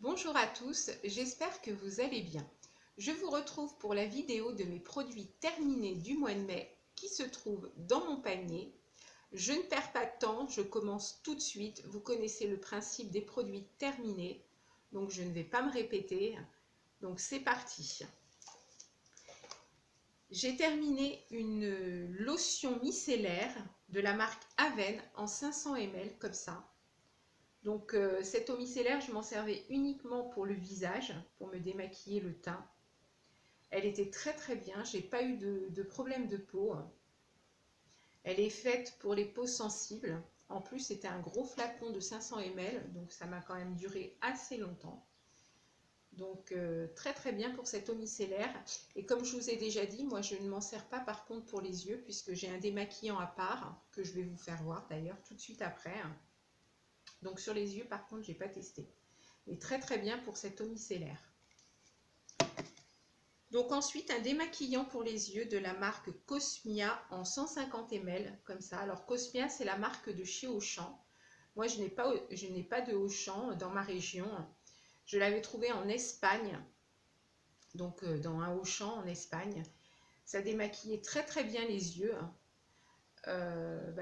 Bonjour à tous, j'espère que vous allez bien. Je vous retrouve pour la vidéo de mes produits terminés du mois de mai qui se trouvent dans mon panier. Je ne perds pas de temps, je commence tout de suite. Vous connaissez le principe des produits terminés, donc je ne vais pas me répéter. Donc c'est parti. J'ai terminé une lotion micellaire de la marque Aven en 500 ml comme ça. Donc cette eau micellaire, je m'en servais uniquement pour le visage, pour me démaquiller le teint. Elle était très bien, j'ai pas eu de problème de peau. Elle est faite pour les peaux sensibles. En plus, c'était un gros flacon de 500 ml, donc ça m'a quand même duré assez longtemps. Donc très bien pour cette eau micellaire. Et comme je vous ai déjà dit, moi je ne m'en sers pas par contre pour les yeux, puisque j'ai un démaquillant à part, que je vais vous faire voir d'ailleurs tout de suite après. Donc sur les yeux par contre, j'ai pas testé. Mais très bien pour cette eau micellaire. Donc ensuite, un démaquillant pour les yeux de la marque Cosmia en 150 ml, comme ça. Alors Cosmia, c'est la marque de chez Auchan. Moi, je n'ai pas de Auchan dans ma région. Je l'avais trouvé en Espagne, donc dans un Auchan en Espagne. Ça démaquillait très bien les yeux.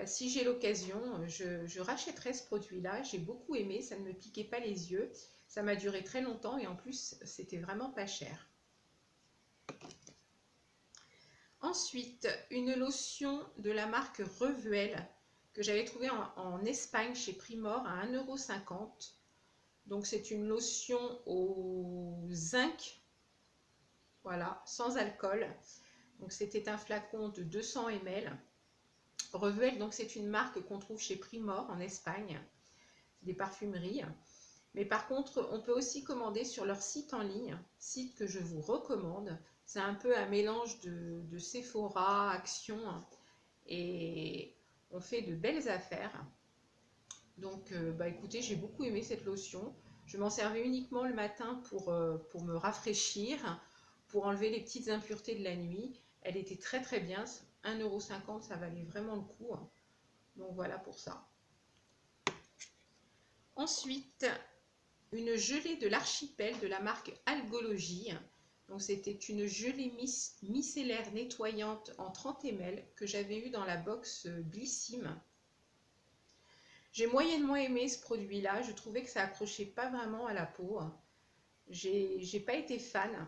Si j'ai l'occasion, je rachèterai ce produit-là. J'ai beaucoup aimé, ça ne me piquait pas les yeux. Ça m'a duré très longtemps et en plus, c'était vraiment pas cher. Ensuite, une lotion de la marque Revuel que j'avais trouvée en Espagne chez Primor à 1,50 €. Donc c'est une lotion au zinc, voilà, sans alcool. Donc c'était un flacon de 200 ml. Revuel, donc c'est une marque qu'on trouve chez Primor en Espagne, des parfumeries. Mais par contre, on peut aussi commander sur leur site en ligne, site que je vous recommande. C'est un peu un mélange de Sephora, Action, et on fait de belles affaires. Donc, écoutez, j'ai beaucoup aimé cette lotion. Je m'en servais uniquement le matin pour me rafraîchir, pour enlever les petites impuretés de la nuit. Elle était très bien. 1,50 €, ça valait vraiment le coup. Donc voilà pour ça. Ensuite, une gelée de l'archipel de la marque Algologie. Donc c'était une gelée micellaire nettoyante en 30 ml que j'avais eu dans la box Blissim. J'ai moyennement aimé ce produit-là. Je trouvais que ça accrochait pas vraiment à la peau. J'ai pas été fan.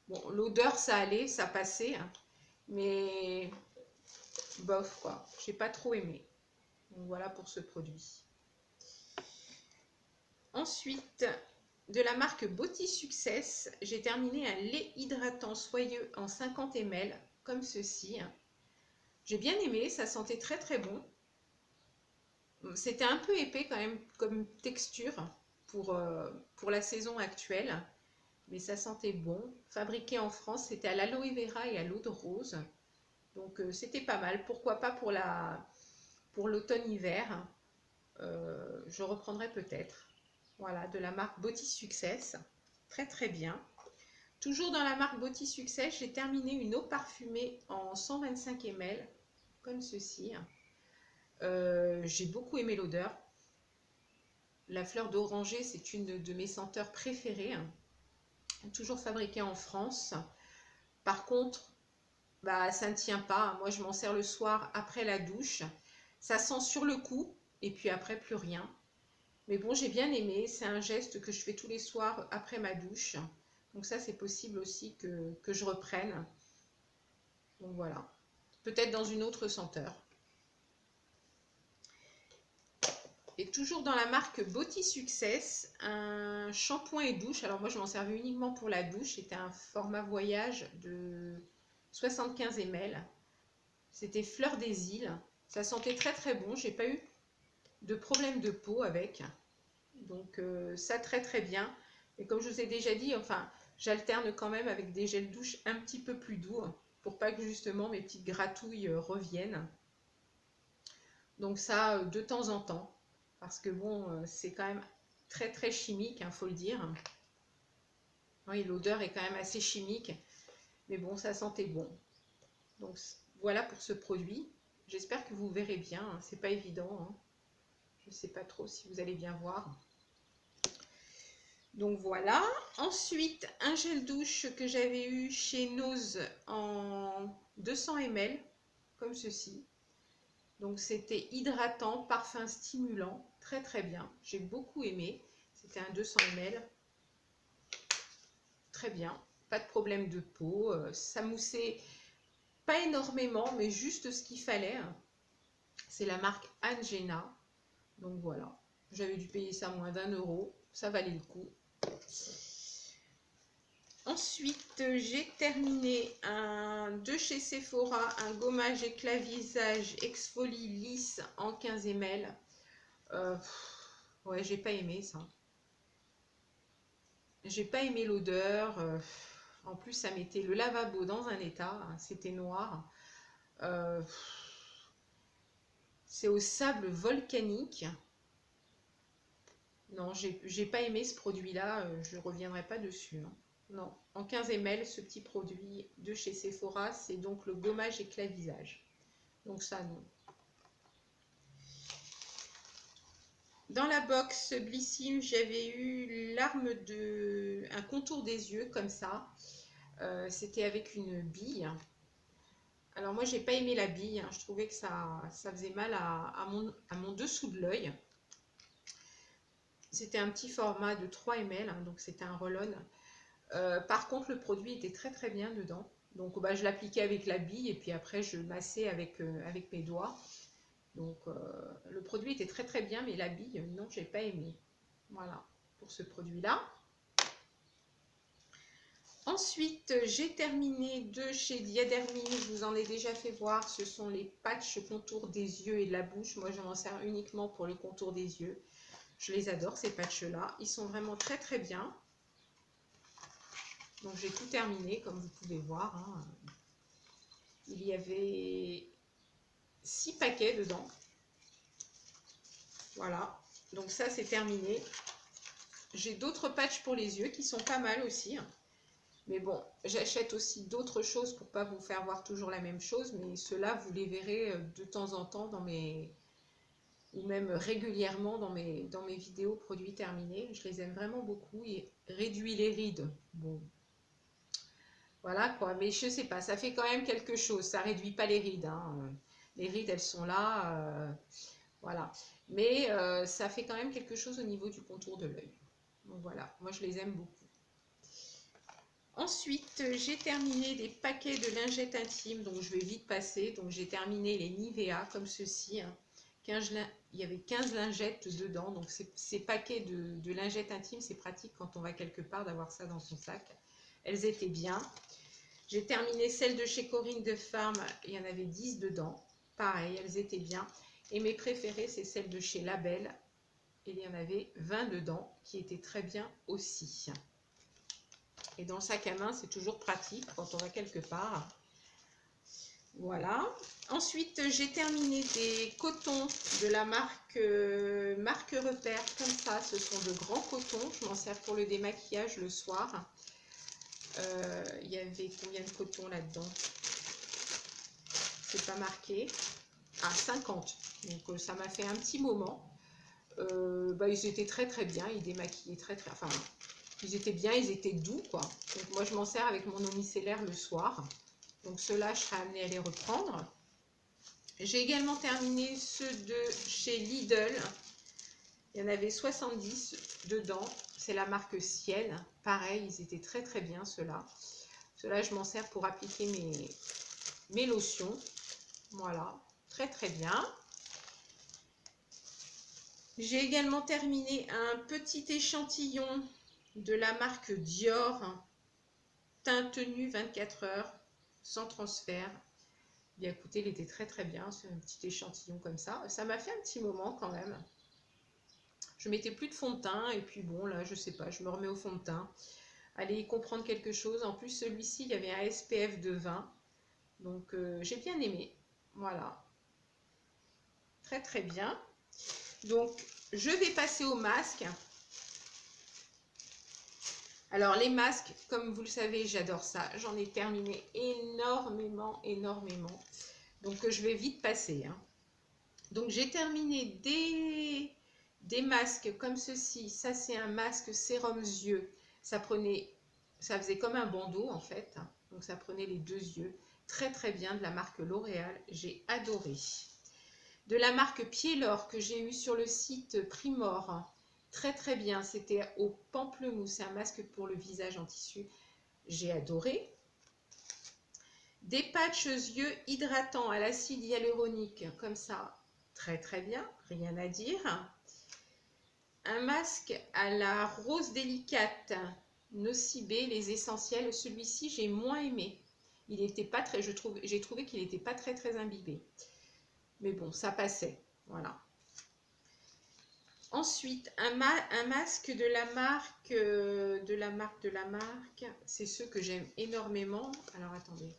Bon, l'odeur ça allait, ça passait, mais bof quoi. J'ai pas trop aimé. Donc voilà pour ce produit. Ensuite, de la marque Body Success, j'ai terminé un lait hydratant soyeux en 50 ml, comme ceci. J'ai bien aimé, ça sentait très bon. C'était un peu épais quand même comme texture pour la saison actuelle, mais ça sentait bon. Fabriqué en France, c'était à l'aloe vera et à l'eau de rose. Donc c'était pas mal, pourquoi pas pour l'automne-hiver. Je reprendrai peut-être. Voilà, de la marque Body Success. Très bien. Toujours dans la marque Body Success, j'ai terminé une eau parfumée en 125 ml, comme ceci. J'ai beaucoup aimé l'odeur. La fleur d'oranger, c'est une de mes senteurs préférées. Toujours fabriquée en France. Par contre, ça ne tient pas. Moi, je m'en sers le soir après la douche. Ça sent sur le coup, et puis après, plus rien. Mais bon, j'ai bien aimé. C'est un geste que je fais tous les soirs après ma douche. Donc ça, c'est possible aussi que je reprenne. Donc voilà. Peut-être dans une autre senteur. Et toujours dans la marque Body Success, un shampoing et douche. Alors moi, je m'en servais uniquement pour la douche. C'était un format voyage de 75 ml. C'était Fleur des Îles. Ça sentait très bon. J'ai pas eu de problème de peau avec. Donc ça très bien. Et comme je vous ai déjà dit, enfin, j'alterne quand même avec des gels douche un petit peu plus doux pour pas que justement mes petites gratouilles reviennent. Donc ça, de temps en temps. Parce que bon, c'est quand même très chimique, faut le dire. Oui, l'odeur est quand même assez chimique. Mais bon, ça sentait bon. Donc voilà pour ce produit. J'espère que vous verrez bien. C'est pas évident. Je ne sais pas trop si vous allez bien voir. Donc voilà. Ensuite, un gel douche que j'avais eu chez Nose en 200 ml, comme ceci. Donc c'était hydratant, parfum stimulant, très très bien. J'ai beaucoup aimé. C'était un 200 ml. Très bien, pas de problème de peau. Ça moussait pas énormément, mais juste ce qu'il fallait. C'est la marque Angena. Donc voilà, j'avais dû payer ça moins d'1 €. Ça valait le coup. Ensuite, j'ai terminé de chez Sephora, un gommage éclat visage exfolie lisse en 15 ml. Ouais, j'ai pas aimé ça. J'ai pas aimé l'odeur. En plus, ça mettait le lavabo dans un état. C'était noir. C'est au sable volcanique. Non, j'ai pas aimé ce produit-là. Je ne reviendrai pas dessus. Hein. Non, en 15 ml, ce petit produit de chez Sephora, c'est donc le gommage éclat visage. Donc ça, non. Dans la box Blissim, j'avais eu un contour des yeux comme ça. C'était avec une bille. Alors moi, j'ai pas aimé la bille. Hein. Je trouvais que ça faisait mal à mon dessous de l'œil. C'était un petit format de 3 ml, hein, donc c'était un roll-on. Par contre, le produit était très très bien dedans. Donc bah, je l'appliquais avec la bille et puis après je massais avec mes doigts. Donc le produit était très très bien, mais la bille, non, j'ai pas aimé. Voilà pour ce produit-là. Ensuite, j'ai terminé de chez Diadermine. Je vous en ai déjà fait voir. Ce sont les patchs contour des yeux et de la bouche. Moi, je m'en sers uniquement pour le contour des yeux. Je les adore, ces patchs-là. Ils sont vraiment très très bien. Donc, j'ai tout terminé, comme vous pouvez voir. Hein. Il y avait 6 paquets dedans. Voilà. Donc, ça, c'est terminé. J'ai d'autres patchs pour les yeux qui sont pas mal aussi. Mais bon, j'achète aussi d'autres choses pour pas vous faire voir toujours la même chose. Mais ceux-là, vous les verrez de temps en temps ou même régulièrement dans mes vidéos produits terminés. Je les aime vraiment beaucoup. Et réduit les rides. Bon, voilà quoi. Mais je sais pas, ça fait quand même quelque chose. Ça réduit pas les rides. Hein. Les rides, elles sont là. Voilà. Mais ça fait quand même quelque chose au niveau du contour de l'œil. Donc voilà, moi je les aime beaucoup. Ensuite, j'ai terminé des paquets de lingettes intimes, donc je vais vite passer. Donc j'ai terminé les Nivea comme ceci. Hein. Il y avait 15 lingettes dedans, donc ces paquets de lingettes intimes, c'est pratique quand on va quelque part d'avoir ça dans son sac. Elles étaient bien. J'ai terminé celles de chez Corinne de Farm, il y en avait 10 dedans. Pareil, elles étaient bien. Et mes préférées, c'est celles de chez Label. Il y en avait 20 dedans, qui étaient très bien aussi. Et dans le sac à main, c'est toujours pratique quand on va quelque part. Voilà. Ensuite, j'ai terminé des cotons de la marque Repère, comme ça. Ce sont de grands cotons. Je m'en sers pour le démaquillage le soir. Il y avait combien de cotons là-dedans? C'est pas marqué. Ah, 50. Donc, ça m'a fait un petit moment. Bah, ils étaient très très bien. Ils démaquillaient très très... Enfin, ils étaient bien, ils étaient doux, quoi. Donc, moi, je m'en sers avec mon eau micellaire le soir. Donc, ceux-là, je serai amenée à les reprendre. J'ai également terminé ceux de chez Lidl. Il y en avait 70 dedans. C'est la marque Ciel. Pareil, ils étaient très très bien, ceux-là. Ceux-là, je m'en sers pour appliquer mes lotions. Voilà, très très bien. J'ai également terminé un petit échantillon de la marque Dior. Teint nu 24 heures, sans transfert. Bien écoutez, il était très très bien, c'est un petit échantillon comme ça. Ça m'a fait un petit moment quand même. Je mettais plus de fond de teint et puis bon là je sais pas, je me remets au fond de teint. Allez y comprendre quelque chose. En plus celui-ci il y avait un SPF de 20. Donc j'ai bien aimé. Voilà. Très très bien. Donc je vais passer au masque. Alors les masques, comme vous le savez, j'adore ça. J'en ai terminé énormément. Donc je vais vite passer. Hein. Donc j'ai terminé des masques comme ceci. Ça, c'est un masque sérum yeux. Ça faisait comme un bandeau en fait. Donc ça prenait les deux yeux. Très très bien, de la marque L'Oréal. J'ai adoré. De la marque Pied-L'Or que j'ai eu sur le site Primor. Très très bien. C'était au pamplemousse. C'est un masque pour le visage en tissu. J'ai adoré. Des patchs yeux hydratants à l'acide hyaluronique, comme ça, très très bien, rien à dire. Un masque à la rose délicate, Nocibé, les essentiels. Celui-ci, j'ai moins aimé. Il était pas très, j'ai trouvé qu'il n'était pas très très imbibé. Mais bon, ça passait, voilà. Ensuite, un masque de la marque, c'est ceux que j'aime énormément. Alors, attendez.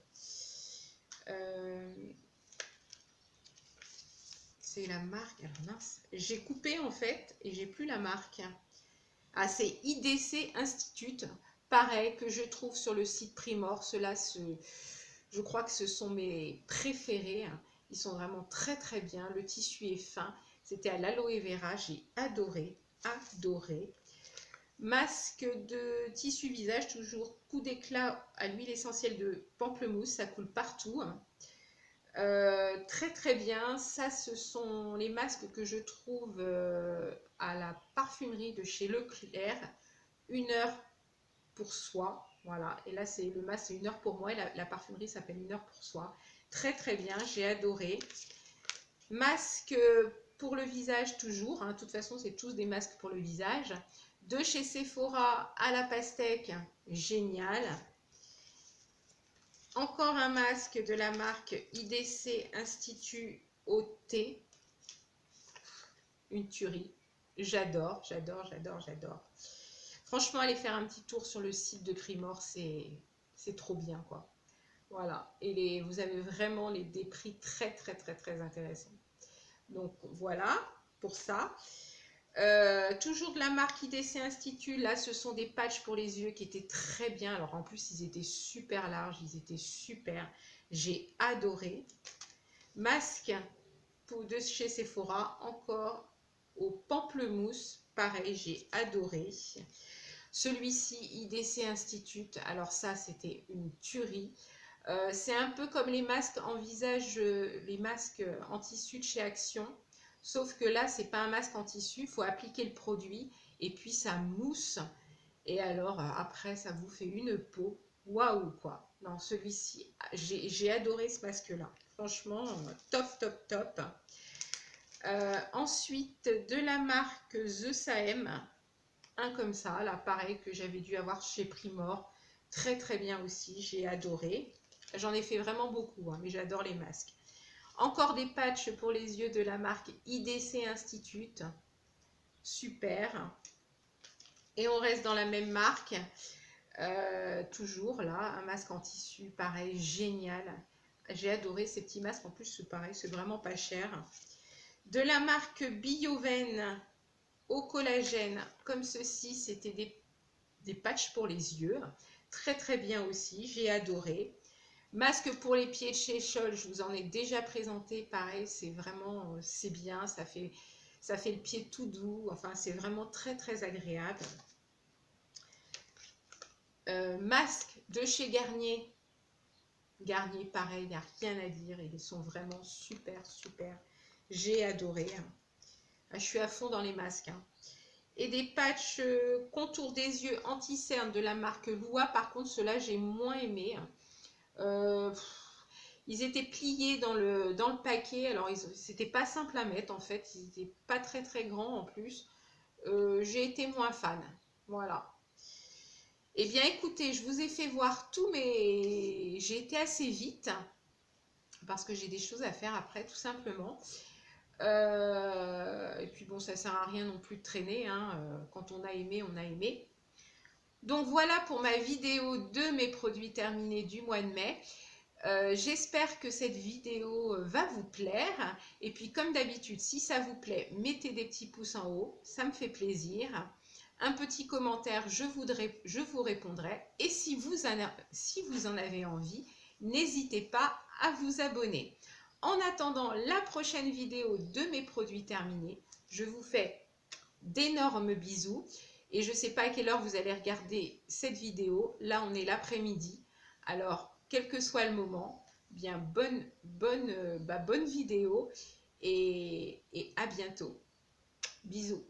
C'est la marque, alors mince, j'ai coupé en fait et j'ai plus la marque. Ah, c'est IDC Institute, pareil que je trouve sur le site Primor. Je crois que ce sont mes préférés. Ils sont vraiment très très bien. Le tissu est fin. C'était à l'aloe vera, j'ai adoré, adoré. Masque de tissu visage, toujours coup d'éclat à l'huile essentielle de pamplemousse, ça coule partout. Très très bien. Ça, ce sont les masques que je trouve à la parfumerie de chez Leclerc. 1 heure pour soi. Voilà. Et là, c'est le masque, c'est 1 heure pour moi. Et la parfumerie s'appelle 1 heure pour soi. Très très bien. J'ai adoré. Masque pour le visage toujours. De toute façon, c'est tous des masques pour le visage. De chez Sephora à la pastèque. Génial. Encore un masque de la marque IDC Institut OT. Une tuerie. J'adore, j'adore, j'adore, j'adore. Franchement, allez faire un petit tour sur le site de Primor, c'est trop bien, quoi. Voilà. Et vous avez vraiment des prix très, très, très, très intéressants. Donc, voilà pour ça. Toujours de la marque IDC Institut, là ce sont des patchs pour les yeux qui étaient très bien. Alors en plus ils étaient super larges, ils étaient super, j'ai adoré. Masque de chez Sephora, encore au pamplemousse, pareil, j'ai adoré. Celui-ci IDC Institute, alors ça c'était une tuerie. C'est un peu comme les masques en visage, les masques en tissu de chez Action. Sauf que là, c'est pas un masque en tissu, il faut appliquer le produit et puis ça mousse. Et alors, après, ça vous fait une peau. Waouh, quoi. Non, celui-ci, j'ai adoré ce masque-là. Franchement, top, top, top. Ensuite, de la marque The Saem, un comme ça, là, pareil, que j'avais dû avoir chez Primor. Très, très bien aussi, j'ai adoré. J'en ai fait vraiment beaucoup, mais j'adore les masques. Encore des patchs pour les yeux de la marque IDC Institute. Super. Et on reste dans la même marque. Toujours là, un masque en tissu, pareil, génial. J'ai adoré ces petits masques. En plus, c'est pareil, c'est vraiment pas cher. De la marque Bioven au collagène, comme ceci, c'était des patchs pour les yeux. Très très bien aussi, j'ai adoré. Masque pour les pieds de chez Scholl, je vous en ai déjà présenté, pareil, c'est vraiment, c'est bien, ça fait le pied tout doux, enfin c'est vraiment très très agréable. Masque de chez Garnier, Garnier pareil, il n'y a rien à dire, ils sont vraiment super super, j'ai adoré. Je suis à fond dans les masques. Et des patchs contour des yeux anti-cerne de la marque Lua, par contre ceux-là j'ai moins aimé. Ils étaient pliés dans le paquet, alors c'était pas simple à mettre en fait, ils n'étaient pas très très grands en plus. J'ai été moins fan, voilà. Eh bien écoutez, je vous ai fait voir tous mes... J'ai été assez vite, parce que j'ai des choses à faire après tout simplement. Et puis bon, ça sert à rien non plus de traîner, quand on a aimé, on a aimé. Donc voilà pour ma vidéo de mes produits terminés du mois de mai. J'espère que cette vidéo va vous plaire. Et puis comme d'habitude, si ça vous plaît, mettez des petits pouces en haut, ça me fait plaisir. Un petit commentaire, je vous répondrai. Et si vous en avez envie, n'hésitez pas à vous abonner. En attendant la prochaine vidéo de mes produits terminés, je vous fais d'énormes bisous. Et je ne sais pas à quelle heure vous allez regarder cette vidéo. Là, on est l'après-midi. Alors, quel que soit le moment, bien bonne vidéo et à bientôt. Bisous.